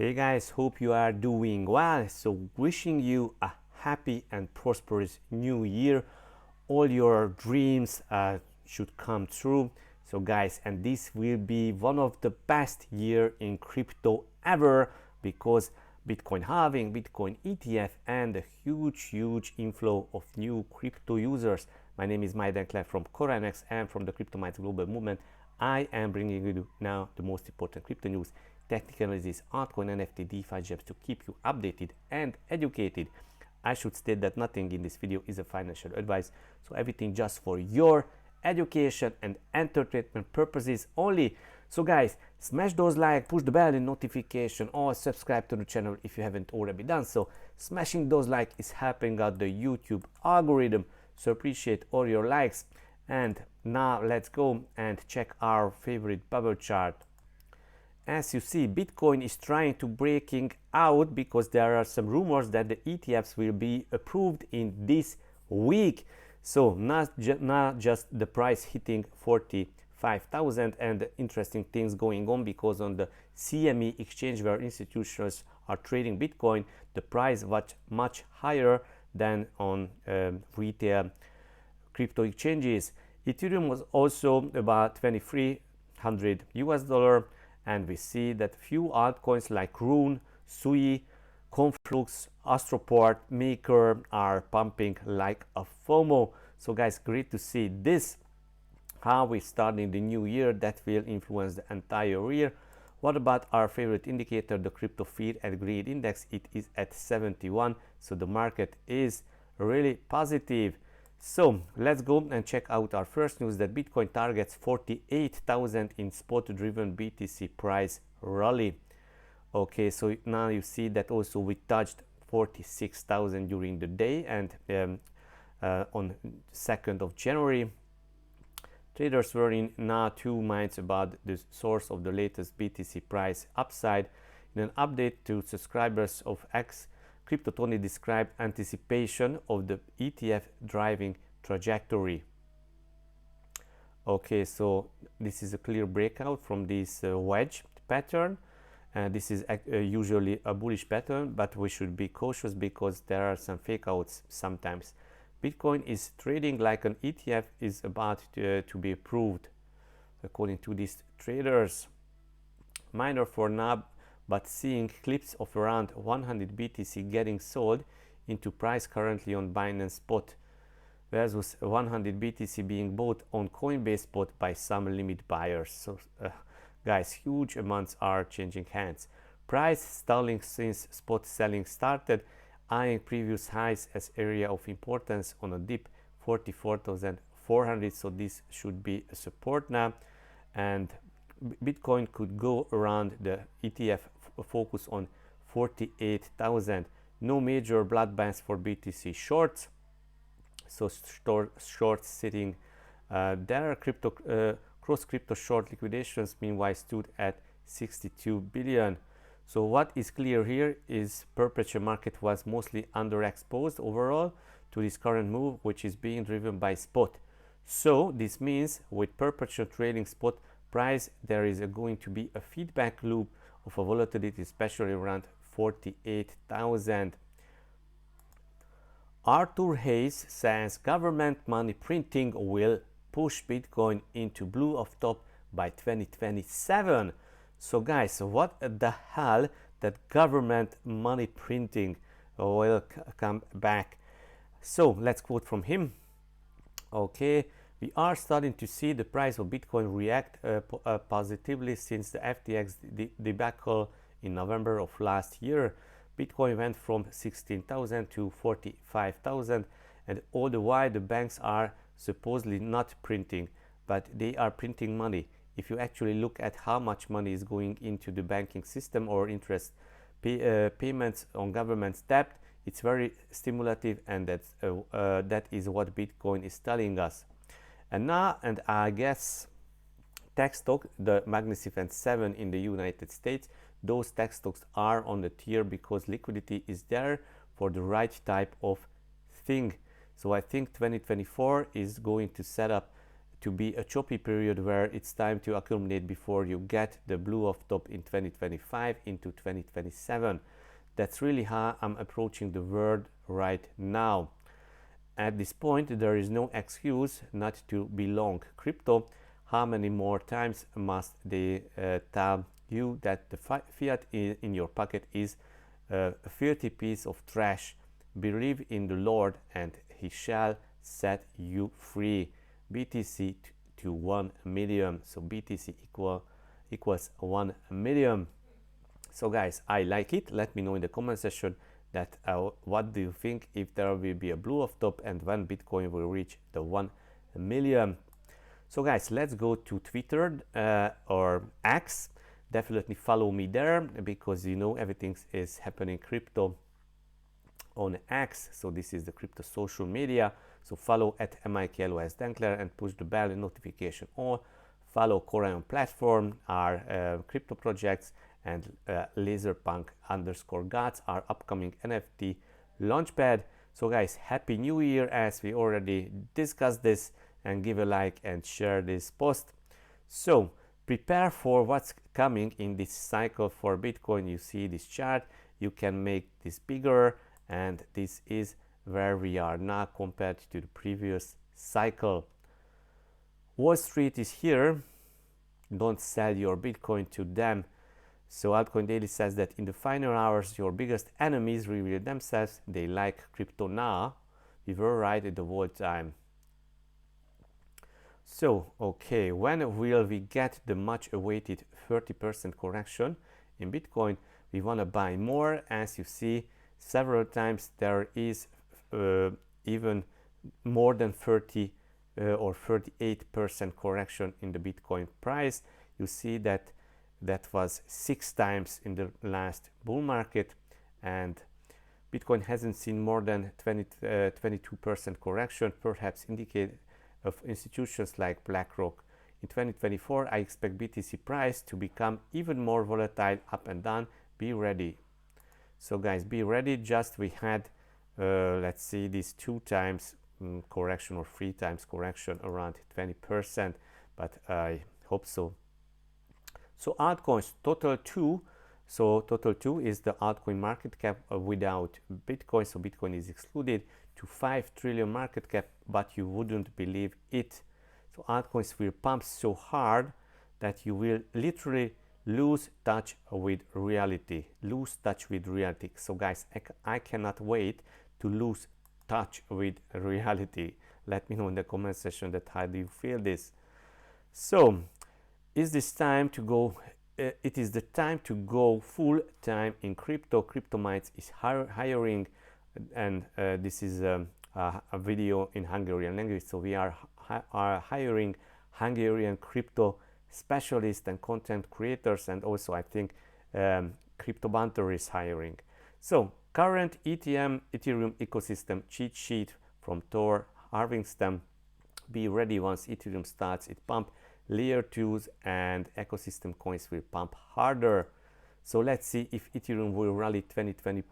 Hey guys, hope you are doing well. So wishing you a happy and prosperous new year. All your dreams should come true. So guys, and this will be one of the best year in crypto ever, because Bitcoin halving, Bitcoin ETF, and a huge inflow of new crypto users. My name is Maiden Clef from CorionX and from the CryptoMinds Global movement. I am bringing you now the most important crypto news, technical analysis, altcoin, NFT, DeFi gems to keep you updated and educated. I should state that nothing in this video is a financial advice, so everything just for your education and entertainment purposes only. So guys, smash those like, push the bell and notification, or subscribe to the channel if you haven't already done so. Smashing those like is helping out the YouTube algorithm, so appreciate all your likes. And now let's go and check our favorite bubble chart. As you see, Bitcoin is trying to breaking out because there are some rumors that the ETFs will be approved in this week. So not just the price hitting 45,000 and interesting things going on, because on the CME exchange where institutions are trading Bitcoin, the price was much higher than on retail crypto exchanges. Ethereum was also about 2,300 US dollar, and we see that few altcoins like Rune, Sui, Conflux, Astroport, Maker are pumping like a FOMO. So guys, great to see this, how we're starting the new year that will influence the entire year. What about our favorite indicator, the crypto fear and greed index? It is at 71, so the market is really positive. So let's go and check out our first news, that Bitcoin targets 48,000 in spot driven BTC price rally. Okay, so now you see that also we touched 46,000 during the day, and on 2nd of January traders were in now two minds about the source of the latest BTC price upside. In an update to subscribers of X, Crypto Tony described anticipation of the ETF driving trajectory. Okay, so this is a clear breakout from this wedge pattern. This is usually a bullish pattern, but we should be cautious because there are some fake outs sometimes. Bitcoin is trading like an ETF is about to be approved, according to these traders. Minor for now, but seeing clips of around 100 BTC getting sold into price currently on Binance Spot, versus 100 BTC being bought on Coinbase Spot by some limit buyers. So guys, huge amounts are changing hands. Price stalling since spot selling started, eyeing previous highs as area of importance on a dip 44,400. So this should be a support now, and Bitcoin could go around the ETF focus on 48,000. No major bloodbaths for BTC shorts, so shorts sitting there. Cross crypto short liquidations meanwhile stood at 62 billion. So what is clear here is perpetual market was mostly underexposed overall to this current move, which is being driven by spot. So this means with perpetual trading spot price, there is going to be a feedback loop of a volatility, especially around 48,000. Arthur Hayes says government money printing will push Bitcoin into blue off top by 2027. So guys, what the hell, that government money printing will come back? So let's quote from him. Okay, we are starting to see the price of Bitcoin react positively since the FTX debacle in November of last year. Bitcoin went from 16,000 to 45,000, and all the while the banks are supposedly not printing, but they are printing money. If you actually look at how much money is going into the banking system or interest payments on government's debt, it's very stimulative, and that is what Bitcoin is telling us. And now, and I guess tech stock, the Magnificent 7 in the United States, those tech stocks are on the tier because liquidity is there for the right type of thing. So I think 2024 is going to set up to be a choppy period where it's time to accumulate before you get the blue off top in 2025 into 2027. That's really how I'm approaching the world right now. At this point, there is no excuse not to be long crypto. How many more times must they tell you that the fiat in your pocket is a filthy piece of trash? Believe in the Lord and he shall set you free. BTC to 1 million. So BTC equals 1 million. So guys, I like it. Let me know in the comment section that what do you think, if there will be a blue off top and when Bitcoin will reach the 1 million. So guys, let's go to Twitter or X. Definitely follow me there, because you know everything is happening crypto on X. So this is the crypto social media. So follow at MIKLOS and push the bell notification on. Follow Corion platform, our crypto projects, and laserpunk_gods, our upcoming NFT launchpad. So guys, happy new year, as we already discussed this, and give a like and share this post. So prepare for what's coming in this cycle for Bitcoin. You see this chart, you can make this bigger, and this is where we are now compared to the previous cycle. Wall Street is here. Don't sell your Bitcoin to them. So Altcoin Daily says that in the final hours, your biggest enemies reveal themselves. They like crypto now. We were right at the whole time. So, okay, when will we get the much awaited 30% correction in Bitcoin? We want to buy more. As you see, several times there is even more than 30 or 38% correction in the Bitcoin price. You see that was 6 times in the last bull market, and Bitcoin hasn't seen more than 22% correction, perhaps indicate of institutions like BlackRock. In 2024, I expect BTC price to become even more volatile up and down. Be ready. So guys, be ready. Just we had let's see, this 2 times correction or 3 times correction around 20%, but I hope so. So altcoins total 2. So total 2 is the altcoin market cap without Bitcoin. So Bitcoin is excluded, to 5 trillion market cap, but you wouldn't believe it. So altcoins will pump so hard that you will literally lose touch with reality. So guys, I cannot wait to lose touch with reality. Let me know in the comment section that how do you feel this. So is this time to go? It is the time to go full time in crypto. CryptoMinds is hiring, and this is a video in Hungarian language. So we are hiring Hungarian crypto specialists and content creators, and also I think Crypto Banter is hiring. So current Ethereum ecosystem cheat sheet from Thor Harvingston. Be ready once Ethereum starts its pump. Layer 2s and ecosystem coins will pump harder. So let's see if Ethereum will rally 20%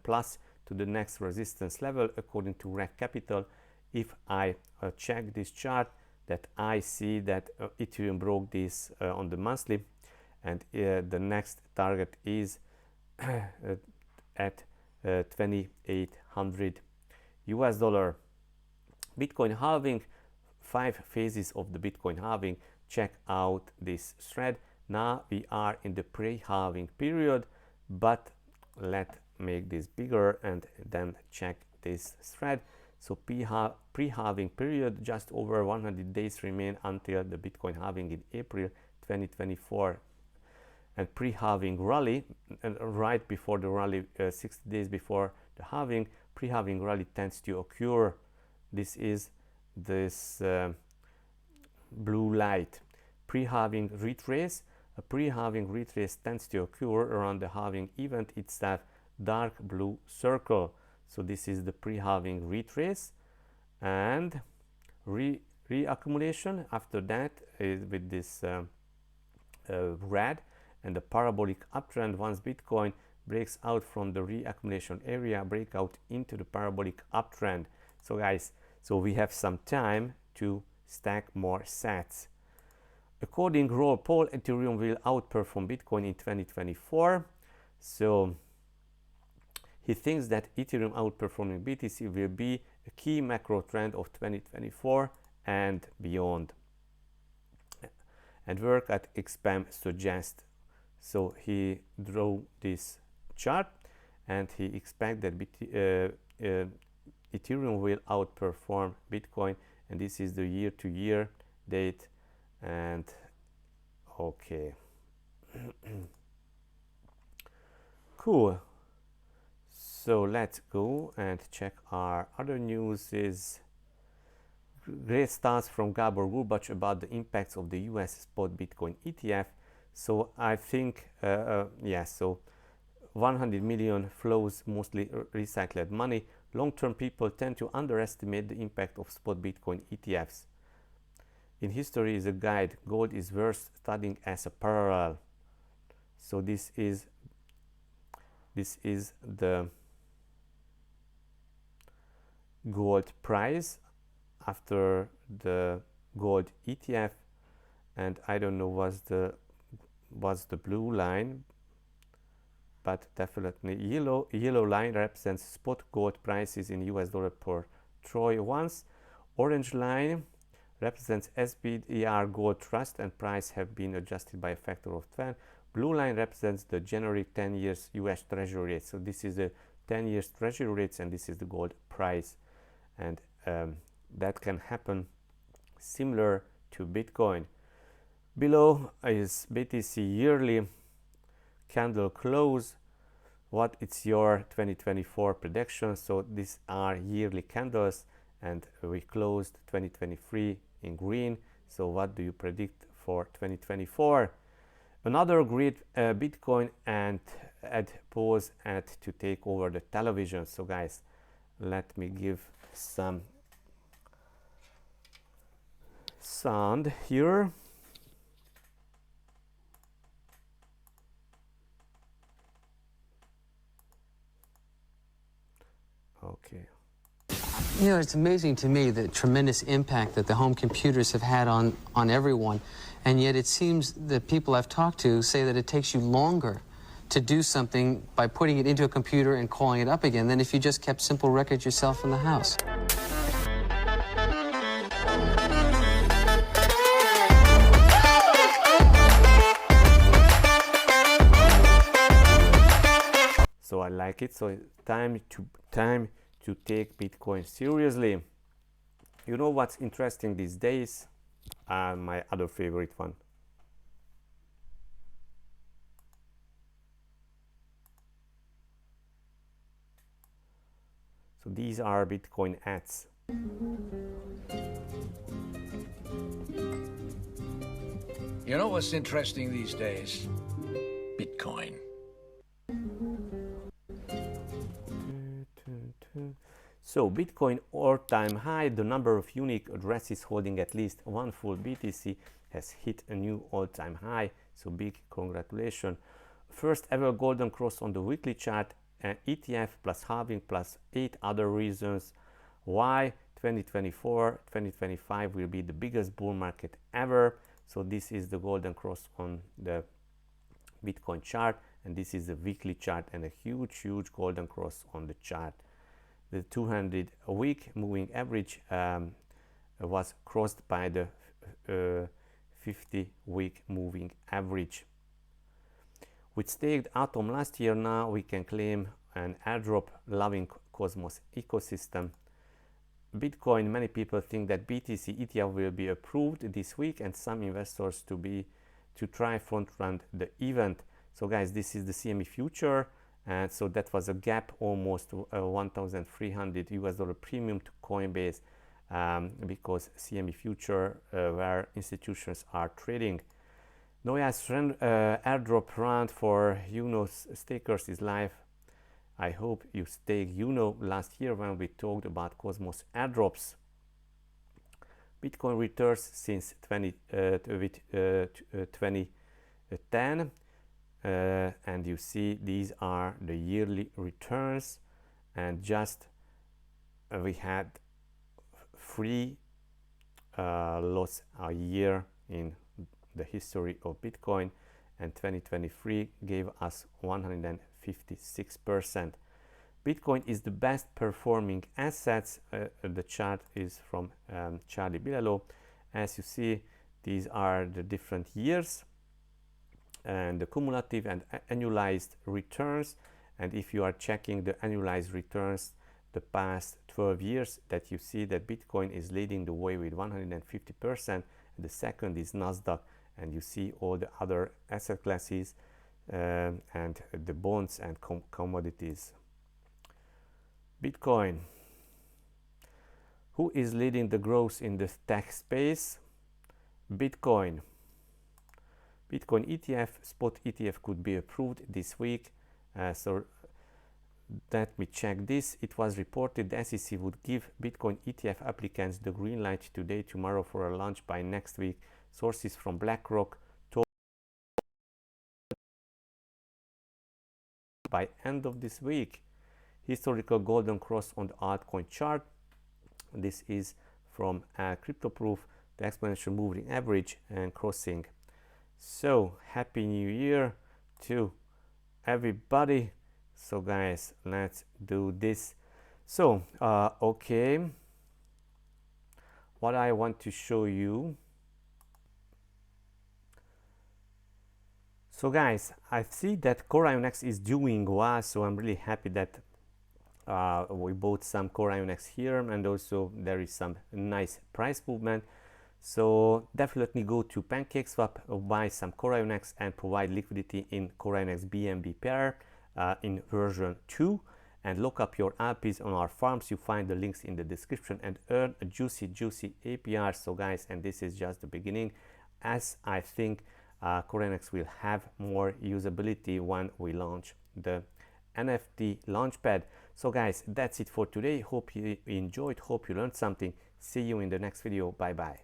plus to the next resistance level according to Rec Capital. If I check this chart, that I see that Ethereum broke this on the monthly, and the next target is at 2,800 US dollar. Bitcoin halving, 5 phases of the Bitcoin halving. Check out this thread. Now we are in the pre-halving period, but let's make this bigger and then check this thread. So pre-halving period, just over 100 days remain until the Bitcoin halving in April 2024. And pre-halving rally, and right before the rally, 60 days before the halving, pre-halving rally tends to occur. This is this blue light. Pre-halving retrace. A pre-halving retrace tends to occur around the halving event itself, dark blue circle. So this is the pre-halving retrace, and reaccumulation after that is with this red, and the parabolic uptrend once Bitcoin breaks out from the reaccumulation area, break out into the parabolic uptrend. So guys, so we have some time to stack more sats. According to Roll Poll, Ethereum will outperform Bitcoin in 2024. So he thinks that Ethereum outperforming BTC will be a key macro trend of 2024 and beyond. And work at XPAM suggests. So he drew this chart and he expects that Ethereum will outperform Bitcoin, and this is the year-to-year date. And okay. Cool. So let's go and check our other news. Is great stats from Gabor Gurbac about the impacts of the US spot Bitcoin ETF. So I think so 100 million flows, mostly recycled money. Long-term people tend to underestimate the impact of spot Bitcoin ETFs. In history is a guide. Gold is worth studying as a parallel. So this is the gold price after the gold ETF, and I don't know what's the blue line, but definitely yellow line represents spot gold prices in US dollar per troy once. Orange line represents SBDR Gold Trust and price have been adjusted by a factor of 10. Blue line represents the January 10 years US Treasury rate. So this is the 10 years Treasury rates and this is the gold price. And that can happen similar to Bitcoin. Below is BTC Yearly Candle close. What is your 2024 prediction? So these are yearly candles and we closed 2023 in green. So what do you predict for 2024? Another great Bitcoin and add pause and to take over the television. So guys, let me give some sound here. Okay. You know, it's amazing to me the tremendous impact that the home computers have had on everyone, and yet it seems that people I've talked to say that it takes you longer to do something by putting it into a computer and calling it up again than if you just kept simple records yourself in the house. So I like it. So time to take Bitcoin seriously. You know what's interesting these days? My other favorite one. So these are Bitcoin ads. You know what's interesting these days? Bitcoin. So Bitcoin all-time high, the number of unique addresses holding at least one full BTC has hit a new all-time high. So big congratulations. First ever golden cross on the weekly chart, and ETF plus halving plus 8 other reasons why 2024-2025 will be the biggest bull market ever. So this is the golden cross on the Bitcoin chart, and this is the weekly chart and a huge golden cross on the chart. The 200-week moving average was crossed by the 50-week moving average. With staked Atom last year, now we can claim an airdrop loving Cosmos ecosystem. Bitcoin, many people think that BTC ETF will be approved this week, and some investors to try front run the event. So guys, this is the CME future, and so that was a gap almost $1,300 premium to Coinbase, because CME future where institutions are trading. Noya's airdrop round for UNO stakers is live. I hope you staked UNO last year when we talked about Cosmos airdrops. Bitcoin returns since 2010, and you see these are the yearly returns, and just we had 3 loss a year in the history of Bitcoin, and 2023 gave us 156%. Bitcoin is the best performing assets. The chart is from Charlie Bilalo. As you see, these are the different years and the cumulative and annualized returns. And if you are checking the annualized returns the past 12 years, that you see that Bitcoin is leading the way with 150%, and the second is Nasdaq, and you see all the other asset classes and the bonds and commodities. Bitcoin. Who is leading the growth in the tech space? Bitcoin. Bitcoin ETF, spot ETF could be approved this week. So let me check this. It was reported the SEC would give Bitcoin ETF applicants the green light today, tomorrow for a launch by next week. Sources from BlackRock told by end of this week. Historical golden cross on the altcoin chart. This is from CryptoProof, the exponential moving average and crossing. So happy new year to everybody. So guys, let's do this. So okay, what I want to show you. So guys, I see that CorionX is doing well, so I'm really happy that we bought some CorionX here, and also there is some nice price movement. So definitely go to PancakeSwap, buy some CorionX and provide liquidity in CorionX BNB pair in version 2, and lock up your LPs on our farms. You find the links in the description and earn a juicy APR. So guys, and this is just the beginning, as I think CorionX will have more usability when we launch the NFT launchpad. So guys, that's it for today. Hope you enjoyed, hope you learned something. See you in the next video. Bye bye.